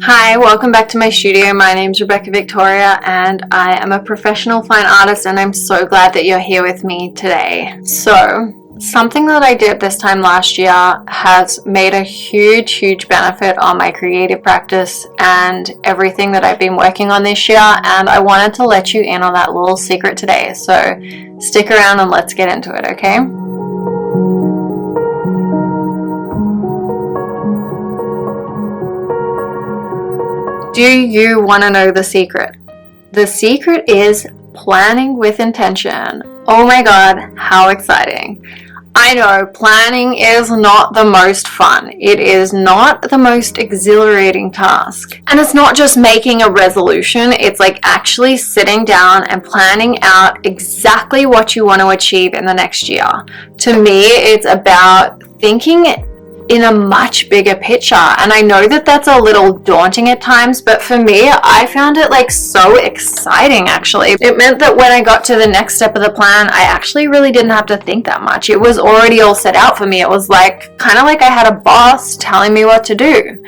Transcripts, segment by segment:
Hi, welcome back to my studio. My name's Rebekah Victoria and I am a professional fine artist, and I'm so glad that you're here with me today. So, something that I did this time last year has made a huge benefit on my creative practice and everything that I've been working on this year, and I wanted to let you in on that little secret today. So stick around and let's get into it, okay? Do you want to know the secret? The secret is planning with intention. Oh my god, how exciting. I know planning is not the most fun. It is not the most exhilarating task. And it's not just making a resolution, it's like actually sitting down and planning out exactly what you want to achieve in the next year. To me, it's about thinking in a much bigger picture, and I know that that's a little daunting at times, but for me, I found it like so exciting. Actually, it meant that when I got to the next step of the plan, I actually really didn't have to think that much. It was already all set out for me. It was like kind of like I had a boss telling me what to do.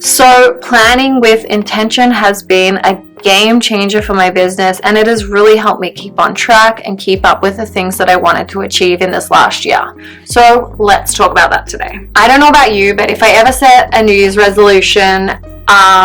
So planning with intention has been a game changer for my business, and it has really helped me keep on track and keep up with the things that I wanted to achieve in this last year. So let's talk about that today. I don't know about you, but if I ever set a New Year's resolution,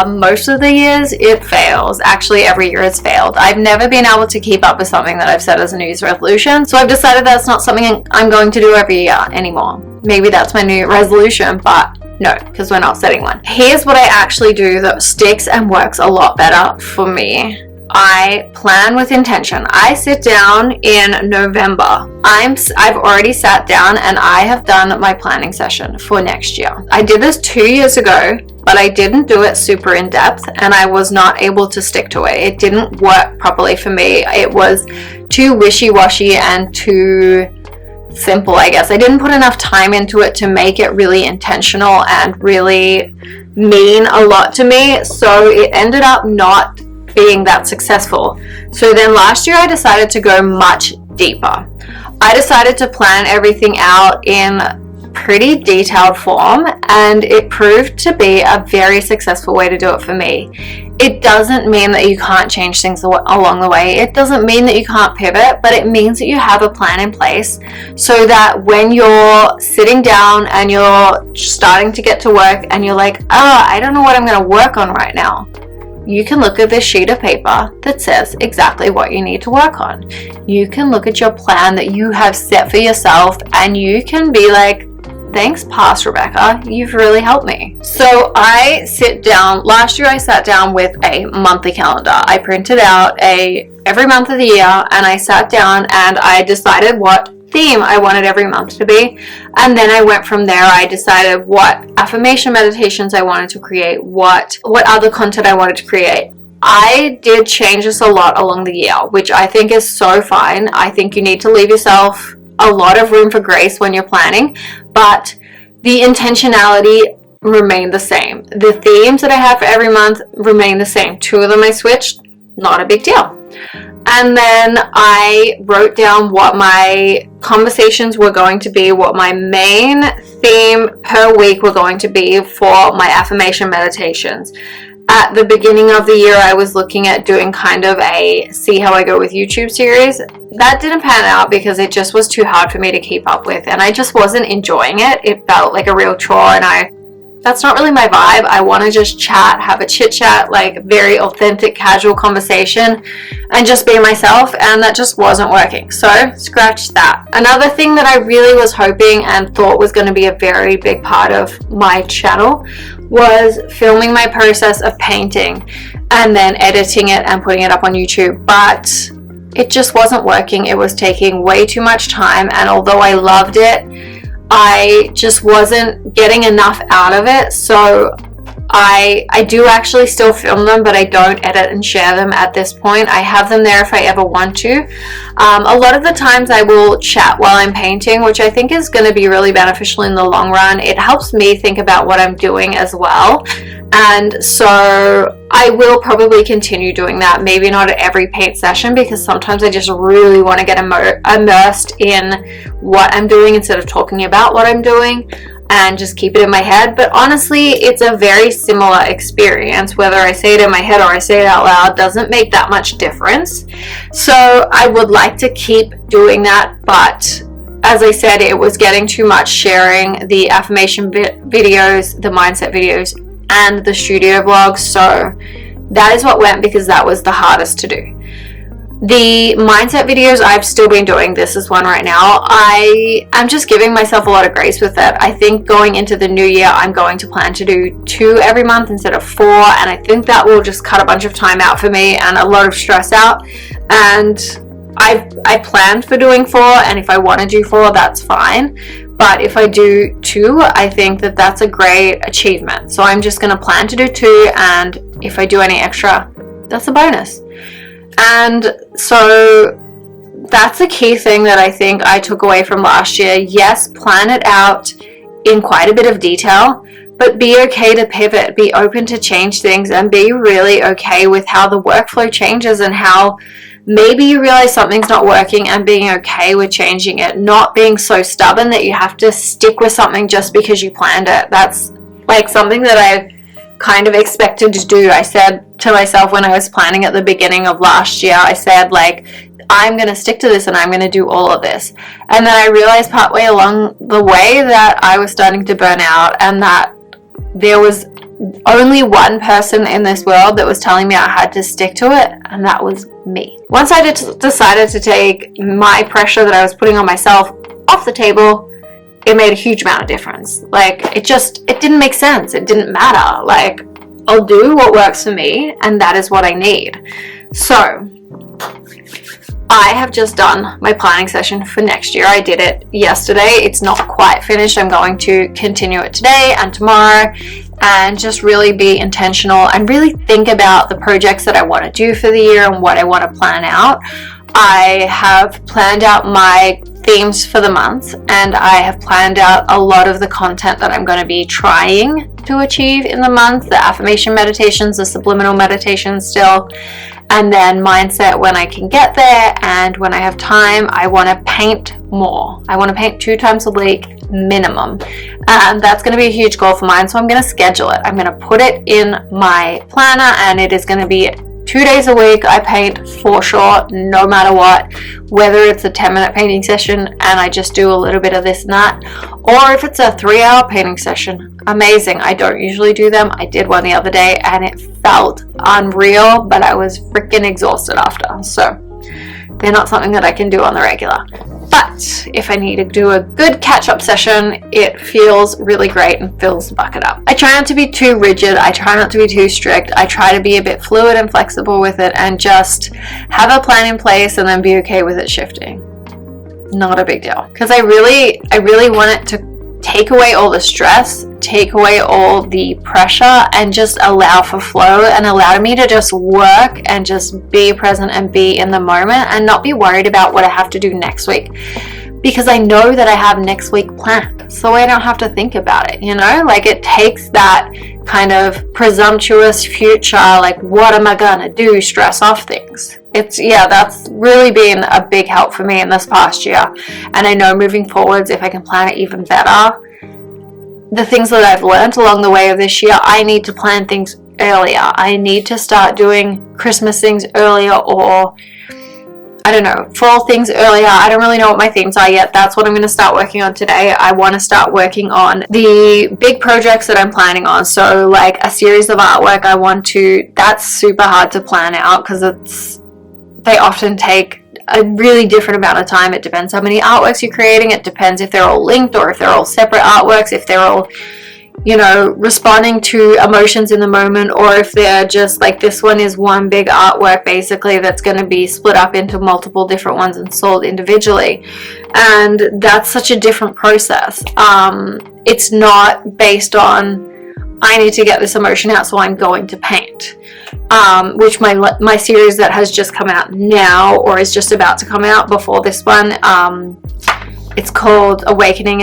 most of the years it fails. Actually, every year it's failed. I've never been able to keep up with something that I've set as a New Year's resolution, so I've decided that's not something I'm going to do every year anymore. Maybe that's my New Year resolution, but no, because we're not setting one. Here's what I actually do that sticks and works a lot better for me. I plan with intention. I sit down in November. I've already sat down and I have done my planning session for next year. I did this 2 years ago, but I didn't do it super in depth and I was not able to stick to it. It didn't work properly for me. It was too wishy-washy and too simple, I guess. I didn't put enough time into it to make it really intentional and really mean a lot to me, so it ended up not being that successful. So then last year I decided to go much deeper. I decided to plan everything out in pretty detailed form, and it proved to be a very successful way to do it for me. It doesn't mean that you can't change things along the way. It doesn't mean that you can't pivot, but it means that you have a plan in place so that when you're sitting down and you're starting to get to work and you're like, I don't know what I'm going to work on right now, you can look at this sheet of paper that says exactly what you need to work on. You can look at your plan that you have set for yourself and you can be like, thanks, past Rebekah, you've really helped me. So I sit down, last year I sat down with a monthly calendar. I printed out every month of the year, and I sat down and I decided what theme I wanted every month to be. And then I went from there. I decided what affirmation meditations I wanted to create, what other content I wanted to create. I did change this a lot along the year, which I think is so fine. I think you need to leave yourself a lot of room for grace when you're planning, but the intentionality remained the same. The themes that I have for every month remain the same. 2 of them I switched, not a big deal. And then I wrote down what my conversations were going to be, what my main theme per week were going to be for my affirmation meditations. At the beginning of the year, I was looking at doing kind of a see how I go with YouTube series. That didn't pan out because it just was too hard for me to keep up with, and I just wasn't enjoying it. It felt like a real chore, and that's not really my vibe. I want to just chat, have a chit chat, like very authentic, casual conversation, and just be myself, and that just wasn't working. So scratch that. Another thing that I really was hoping and thought was going to be a very big part of my channel was filming my process of painting and then editing it and putting it up on YouTube, but it just wasn't working. It was taking way too much time, and although I loved it, I just wasn't getting enough out of it. So I do actually still film them, but I don't edit and share them at this point. I have them there if I ever want to. A lot of the times I will chat while I'm painting, which I think is going to be really beneficial in the long run. It helps me think about what I'm doing as well. And so I will probably continue doing that. Maybe not at every paint session, because sometimes I just really want to get immersed in what I'm doing instead of talking about what I'm doing. and just keep it in my head. But honestly, it's a very similar experience. Whether I say it in my head or I say it out loud doesn't make that much difference. So I would like to keep doing that, but as I said, it was getting too much sharing the affirmation videos, the mindset videos, and the studio vlogs. So that is what went, because that was the hardest to do. The mindset videos I've still been doing. This is one right now. I'm just giving myself a lot of grace with it. I think going into the new year, I'm going to plan to do 2 every month instead of 4, and I think that will just cut a bunch of time out for me and a lot of stress out. And I planned for doing 4, and if I want to do 4, that's fine. But if I do 2, I think that that's a great achievement. So I'm just going to plan to do 2, and if I do any extra, that's a bonus. And so that's a key thing that I think I took away from last year. Yes, plan it out in quite a bit of detail, but be okay to pivot, be open to change things, and be really okay with how the workflow changes and how maybe you realize something's not working, and being okay with changing it, not being so stubborn that you have to stick with something just because you planned it. That's like something that I kind of expected to do. I said to myself when I was planning at the beginning of last year, I said, like, I'm going to stick to this and I'm going to do all of this. And then I realized partway along the way that I was starting to burn out, and that there was only one person in this world that was telling me I had to stick to it, and that was me. Once I decided to take my pressure that I was putting on myself off the table, it made a huge amount of difference. Like, it didn't make sense. It didn't matter. Like, I'll do what works for me, and that is what I need. So I have just done my planning session for next year. I did it yesterday. It's not quite finished. I'm going to continue it today and tomorrow, and just really be intentional and really think about the projects that I want to do for the year and what I want to plan out. I have planned out my themes for the month, and I have planned out a lot of the content that I'm going to be trying to achieve in the month, the affirmation meditations, the subliminal meditations still, and then mindset when I can get there. And when I have time, I want to paint more. I want to paint 2 times a week minimum, and that's going to be a huge goal for mine. So I'm going to schedule it. I'm going to put it in my planner, and it is going to be 2 days a week. I paint for sure, no matter what, whether it's a 10-minute painting session and I just do a little bit of this and that, or if it's a 3-hour painting session. Amazing. I don't usually do them. I did one the other day and it felt unreal, but I was freaking exhausted after. So they're not something that I can do on the regular. But if I need to do a good catch-up session, it feels really great and fills the bucket up. I try not to be too rigid. I try not to be too strict. I try to be a bit fluid and flexible with it, and just have a plan in place and then be okay with it shifting. Not a big deal. Because I really want it to take away all the stress, take away all the pressure, and just allow for flow, and allow me to just work and just be present and be in the moment, and not be worried about what I have to do next week, because I know that I have next week planned, so I don't have to think about it, you know? Like, it takes that kind of presumptuous future, like, what am I gonna do, stress off things. That's really been a big help for me in this past year, and I know moving forwards, if I can plan it even better, the things that I've learned along the way of this year, I need to plan things earlier. I need to start doing Christmas things earlier, or I don't know, fall things earlier. I don't really know what my themes are yet. That's what I'm going to start working on today. I want to start working on the big projects that I'm planning on. So like a series of artwork that's super hard to plan out, because they often take a really different amount of time. It depends how many artworks you're creating. It depends if they're all linked or if they're all separate artworks, if they're all, responding to emotions in the moment, or if they're just like, this one is one big artwork basically that's going to be split up into multiple different ones and sold individually. And that's such a different process. It's not based on, I need to get this emotion out, so I'm going to paint. Which my series that has just come out now, or is just about to come out before this one, it's called Awakening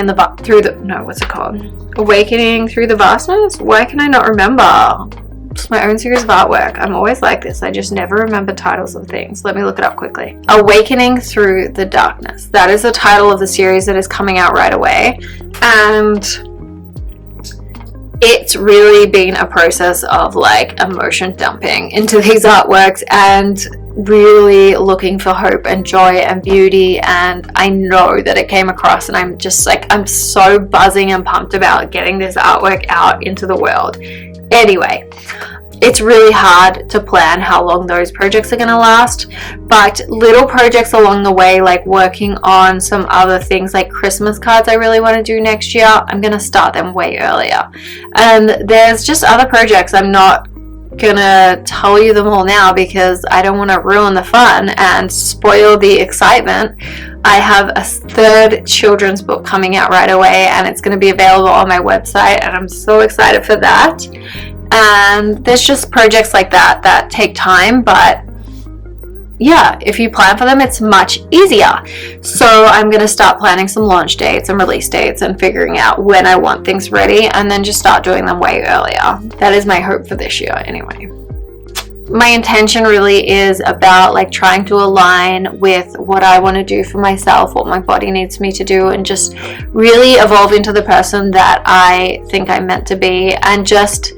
Awakening Through the Vastness? Why can I not remember? It's my own series of artwork. I'm always like this. I just never remember titles of things. Let me look it up quickly. Awakening Through the Darkness. That is the title of the series that is coming out right away. And it's really been a process of like emotion dumping into these artworks and really looking for hope and joy and beauty, and I know that it came across, and I'm just like, I'm so buzzing and pumped about getting this artwork out into the world. Anyway, it's really hard to plan how long those projects are going to last, but little projects along the way, like working on some other things like Christmas cards I really want to do next year, I'm going to start them way earlier. And there's just other projects. I'm not gonna tell you them all now because I don't want to ruin the fun and spoil the excitement. I have a third children's book coming out right away, and it's going to be available on my website, and I'm so excited for that. And there's just projects like that that take time, but yeah, if you plan for them, it's much easier. So I'm going to start planning some launch dates and release dates and figuring out when I want things ready, and then just start doing them way earlier. That is my hope for this year anyway. My intention really is about like trying to align with what I want to do for myself, what my body needs me to do, and just really evolve into the person that I think I'm meant to be, and just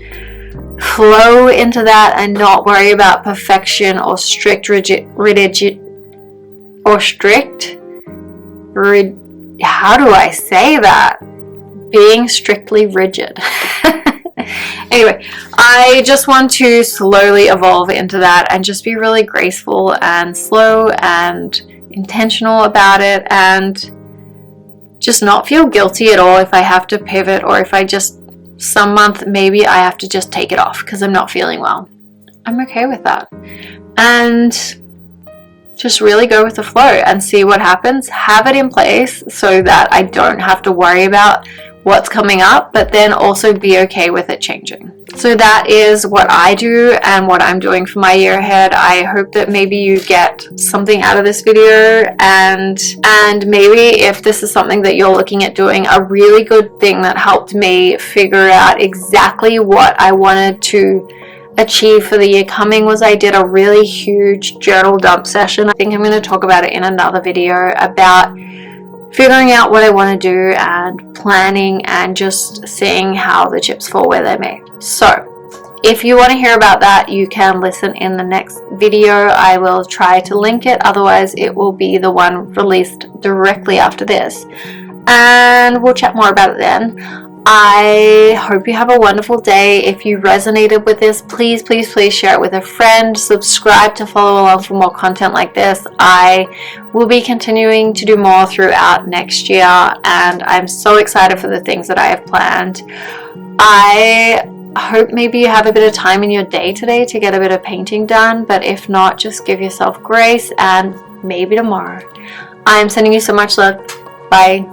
flow into that and not worry about perfection or how do I say that? Being strictly rigid. Anyway, I just want to slowly evolve into that and just be really graceful and slow and intentional about it, and just not feel guilty at all if I have to pivot, or if I just, some month maybe I have to just take it off because I'm not feeling well. I'm okay with that. And just really go with the flow and see what happens. Have it in place so that I don't have to worry about what's coming up, but then also be okay with it changing. So that is what I do and what I'm doing for my year ahead. I hope that maybe you get something out of this video, and maybe if this is something that you're looking at doing, a really good thing that helped me figure out exactly what I wanted to achieve for the year coming was I did a really huge journal dump session. I think I'm going to talk about it in another video, about figuring out what I want to do and planning and just seeing how the chips fall where they may. So if you want to hear about that, you can listen in the next video. I will try to link it, otherwise it will be the one released directly after this, and we'll chat more about it then. I hope you have a wonderful day. If you resonated with this, please share it with a friend. Subscribe to follow along for more content like this. I will be continuing to do more throughout next year, and I'm so excited for the things that I have planned. I hope maybe you have a bit of time in your day today to get a bit of painting done, but if not, just give yourself grace, and maybe tomorrow. I'm sending you so much love. Bye.